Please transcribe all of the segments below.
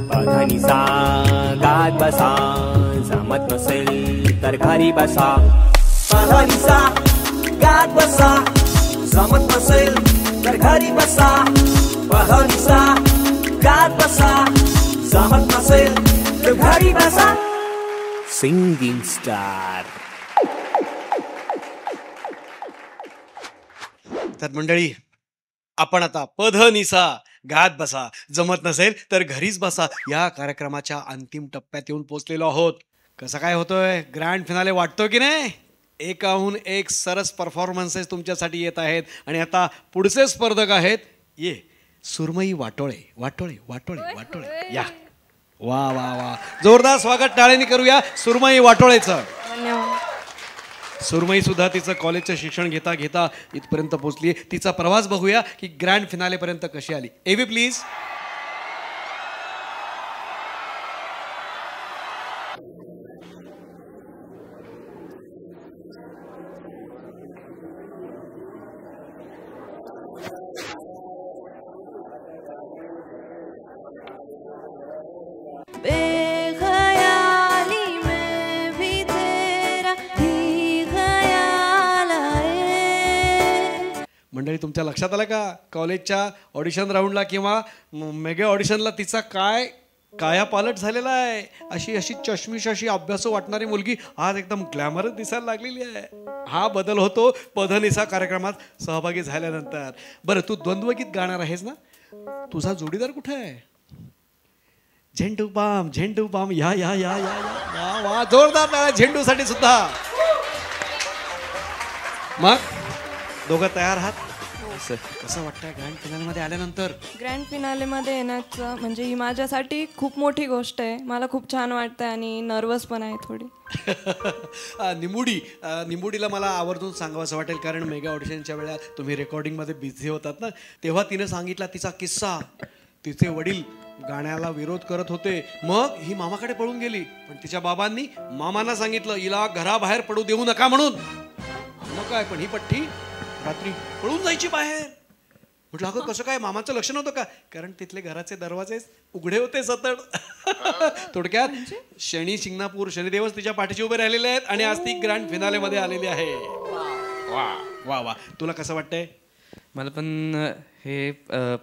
पधनिसा गात बसा, जमत नसेल तर घरी बसा. पधनिसा गात बसा, जमत नसेल तर घरी बसा. पधनिसा गात बसा, जमत नसेल तर घरी बसा. Singing star. तर मंडळी, आपण आता पध निसा गात बसा, जमत नसेल तर घरीच बसा या कार्यक्रमाच्या अंतिम टप्प्यात येऊन पोहोचलेलो आहोत. कसं काय होतोय? ग्रँड फिनाले वाटतो की नाही? एकाहून एक सरस परफॉर्मन्सेस तुमच्यासाठी येत आहेत. आणि आता पुढचे स्पर्धक आहेत. ये सुरमई वाटोळे. वाटोळे वाटोळे वाटोळे या. वा वा वा, जोरदार स्वागत टाळ्यांनी करूया सुरमई वाटोळेचं. सुरमई सुद्धा तिचं कॉलेजचं शिक्षण घेता घेता इथपर्यंत पोहोचली. तिचा प्रवास बघूया की ग्रँड फिनालेपर्यंत कशी आली. एव्ही प्लीज. मंडळी, तुमच्या लक्षात आलं का कॉलेजच्या ऑडिशन राऊंडला किंवा मेगा ऑडिशनला तिचा काय कायापालट झालेला आहे. अशी अशी चष्मिश अशी अभ्यासू वाटणारी मुलगी आज एकदम ग्लॅमरस दिसायला लागलेली आहे. हा बदल होतो पधनिसा कार्यक्रमात सहभागी झाल्यानंतर. बरं, तू द्वंद्वगीत गाणार आहेस ना? तुझा जोडीदार कुठे आहे? झेंडू बाम झेंडू बाम या या या या या. वा, जोरदार टाळ्या झेंडूसाठी सुद्धा. मग दोघं तयार आहात? कसं वाटतंय ग्रँड फिनालेमध्ये आल्यानंतर? ग्रँड फिनालेमध्ये येण्याचं म्हणजे ही माझ्यासाठी खूप मोठी गोष्ट आहे. मला खूप छान वाटतंय आणि नर्वस पण आहे थोडी. निंबुडीला मला आवर्जून सांगावंसं वाटेल, कारण मेगा ऑडिशनच्या वेळा तुम्ही रेकॉर्डिंगमध्ये बिझी होतात ना, तेव्हा तिने सांगितला तिचा किस्सा. तिचे वडील गाण्याला विरोध करत होते, मग ही मामाकडे पळून गेली. पण तिच्या बाबांनी मामांना सांगितलं हिला घराबाहेर पडू देऊ नका म्हणून. मग काय, पण ही पठ्ठी रात्री पळून जायची बाहेर. म्हटलं अगं कसं काय? मामाचं लक्ष नव्हतं का? कारण तिथले घराचे दरवाजे उघडे होते सतत. थोडक्यात शनी शिंगणापूर शनिदेवच तिच्या पाठीशी उभे राहिलेले आहेत आणि आज ती ग्रँड फिनाले मध्ये आलेली आहे. वा वा वा. तुला कसं वाटतंय? मला पण हे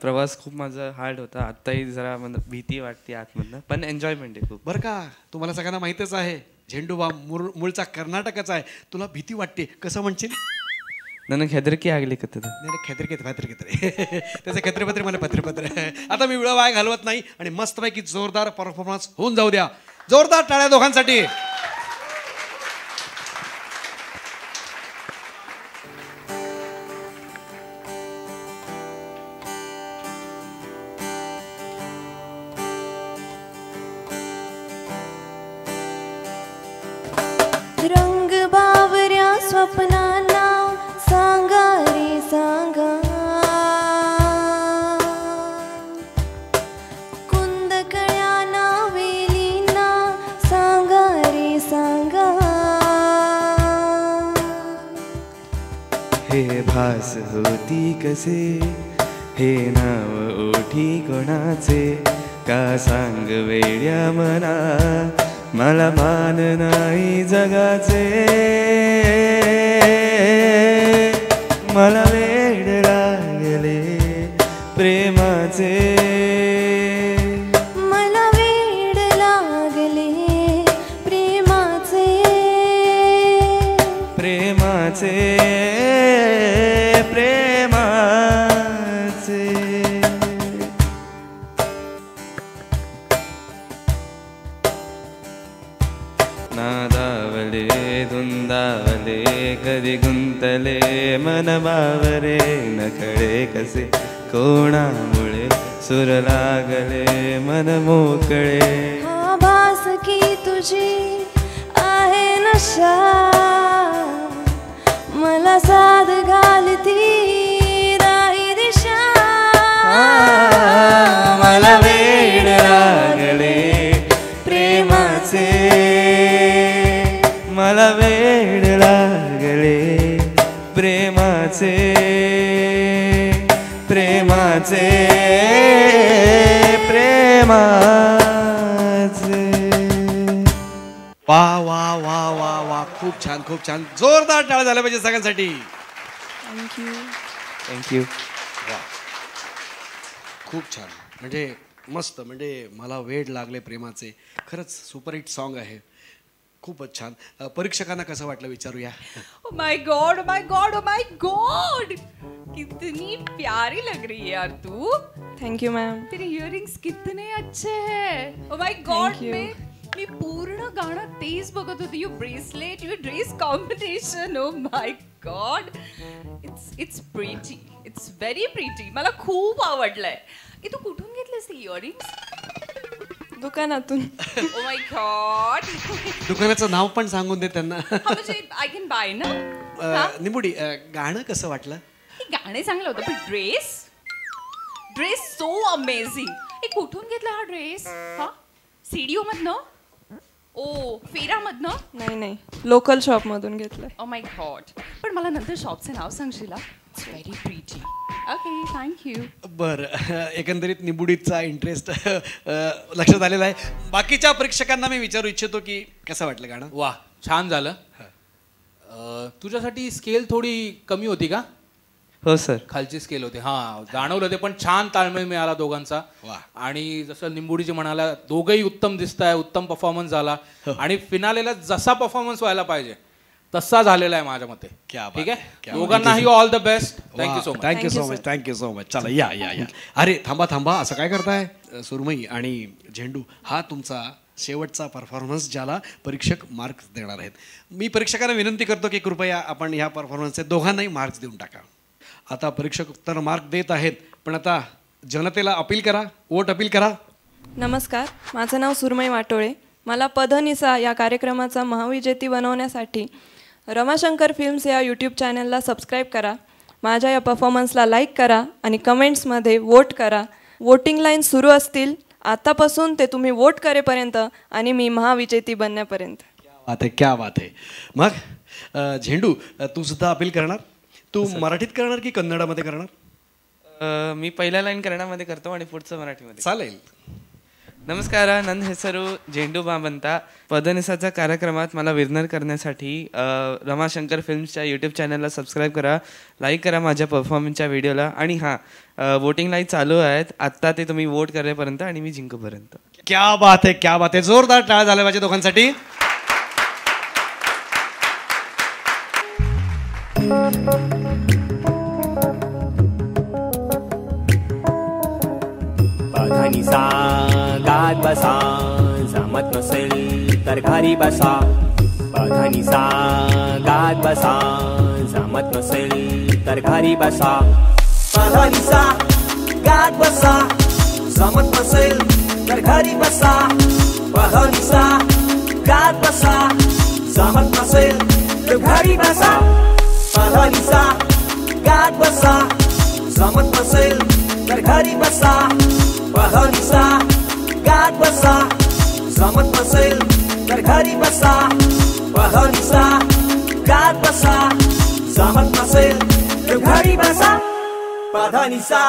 प्रवास खूप माझा हार्ड होता. आत्ताही जरा मला भीती वाटते आतमधनं, पण एन्जॉयमेंट आहे खूप. बरं का, तुम्हाला सगळ्यांना माहितच आहे झेंडूबा मूळचा कर्नाटकाचा आहे. तुला भीती वाटते कसं म्हणशील? ನನಗೆ ಹೆದರಿಕೆ ಆಗ್ಲಿಕ್ಕೆ त्याचे खत्रेपत्रे मला पत्रेपत्र. आता मी वेळ वाया घालवत नाही आणि मस्तपैकी जोरदार परफॉर्मन्स होऊन जाऊ द्या. जोरदार टाळ्या दोघांसाठी. रंग बावऱ्या स्वप्नांना सांगा रे सांगा, कुंदकळ्यांना वेलींना सांगा रे सांगा. हे भास होती कसे, हे नाव ओठी कोणाचे, का सांग वेड्या मना, मला मान नाही जगाचे. मला वेड लागले प्रेमाचे, मला वेड लागले प्रेमाचे. प्रेमाचे प्रेमाचे. नादावले धुंदावले कधी गुंतले मन बावरे, नकळे कसे कोणामुळे सुर लागले मन मोकळे. हा भास की तुझी आहे नशा, मला साध घालती राही दिशा. मला वेड लागले प्रेमाचे, मला वेड लागले प्रेमाचे. प्रेमाचे प्रेमाचे. वा वा वा वा वा, खूप छान खूप छान. जोरदार टाळ्या झाल्या पाहिजे सगळ्यांसाठी. थँक्यू. थँक्यू. वा, खूप छान. म्हणजे मस्त. म्हणजे मला वेड लागले प्रेमाचे. खरंच सुपरहिट सॉन्ग आहे. खूपच छान. परीक्षकांना कसं वाटलं विचारूया. Oh my God, oh my God, oh my God! कितनी प्यारी लग रही है यार तू. Thank you ma'am. तेरे इयरिंग्स कितने अच्छे हैं. Oh my God, Thank you. मी पूर्ण गाणं तेच बघत होती. You bracelet, you dress combination. Oh my God, it's pretty, it's very pretty. मला खूप आवडलंय. की तू कुठून घेतलेस ते इयरिंग्स? दुकानातून. Oh my God. दुकानाचं नाव पण सांगून दे त्यांना. म्हणजे आय कॅन बाय ना. निमुडी, गाणं कसं वाटलं? हे गाणे चांगलं होतं पण ड्रेस सो अमेझिंग. हे कुठून घेतला हा ड्रेस? हा सीडीओ मधनं? ओ फेरामधनं? नाही लोकल शॉपमधून घेतलंय. Oh my God. पण मला नंतर शॉपचं नाव सांगशील? It's very pretty. Okay, thank you. बरं, एकंदरीत निबुडीचा इंटरेस्ट लक्षात आलेला आहे. बाकीच्या प्रेक्षकांना मी विचारू इच्छितो की कसं वाटलं गाणं? वा, छान झालं. तुझ्यासाठी स्केल थोडी कमी होती का? हो सर. खालची स्केल होती. हां, जाणवलं ते. पण छान ताळमेळ मिळाला दोघांचा. वा. आणि जसं निंबुडीजी म्हणाला, दोघंही उत्तम दिसताय, उत्तम परफॉर्मन्स झाला. आणि फिनालेला जसा परफॉर्मन्स व्हायला पाहिजे तसा झालेला आहे माझ्या मते. क्या बात ठीक आहे, आहे. क्या दोघांनाही all the best. Thank you so much. Thank you so much. Thank you so much. चला या या या. अरे थांबा, असं काय करताय? सुरमई आणि झेंडू, हा तुमचा शेवटचा परफॉर्मन्स ज्याला परीक्षक मार्क्स देणार आहेत. मी परीक्षकांना विनंती करतो की कृपया आपण ह्या परफॉर्मन्सचे दोघांनाही मार्क्स देऊन टाका. आता परीक्षक तर मार्क देत आहेत, पण आता जनतेला अपील करा, वोट अपील करा. नमस्कार, माझं नाव सुरमई वाटोळे. मला पधनिसा या कार्यक्रमाचा महाविजेती बनवण्यासाठी रमाशंकर फिल्म्स या यूट्यूब चॅनलला सबस्क्राईब करा. माझ्या या परफॉर्मन्सला लाईक करा आणि कमेंट्समध्ये वोट करा. वोटिंग लाईन सुरू असतील आतापासून ते तुम्ही वोट करेपर्यंत आणि मी महाविजेती बनण्यापर्यंत. क्या बात आहे. मग झेंडू, तू सुद्धा अपील करणार? तू मराठीत करणार की कन्नडामध्ये करणार? मी पहिल्या लाईन कन्नडामध्ये करतो आणि पुढचं मराठीमध्ये. चालेल. ನಮಸ್ಕಾರ, ನನ್ನ ಹೆಸರು ಜೇಂಡು ಬಾಂಬ್ ಅಂತ. पदनिसाच्या कार्यक्रमात मला विनर करण्यासाठी रमाशंकर फिल्म्सच्या यूट्यूब चॅनलला सबस्क्राईब करा, लाईक करा माझ्या परफॉर्मन्सच्या व्हिडिओला. आणि हां, वोटिंग लाईन चालू आहेत आत्ता, ते तुम्ही वोट करेपर्यंत आणि मी जिंकूपर्यंत. क्या बात आहे, क्या बात आहे. जोरदार टाळ्या झाल्या पाहिजे दोघांसाठी. बघानिसा गात बसा, जमत नसेल तर घरी बसा. बघानिसा गात बसा, जमत नसेल तर घरी बसा. बघानिसा गात बसा, जमत नसेल तर घरी बसा. बघानिसा गात बसा, जमत नसेल तर घरी बसा. बघानिसा गात बसा, जमत नसेल तर घरी बसा. बघानिसा गात बसा, जमत नसेल तर घरी बसा. बघानिसा गात बसा, जमत नसेल तर घरी बसा. बघानिसा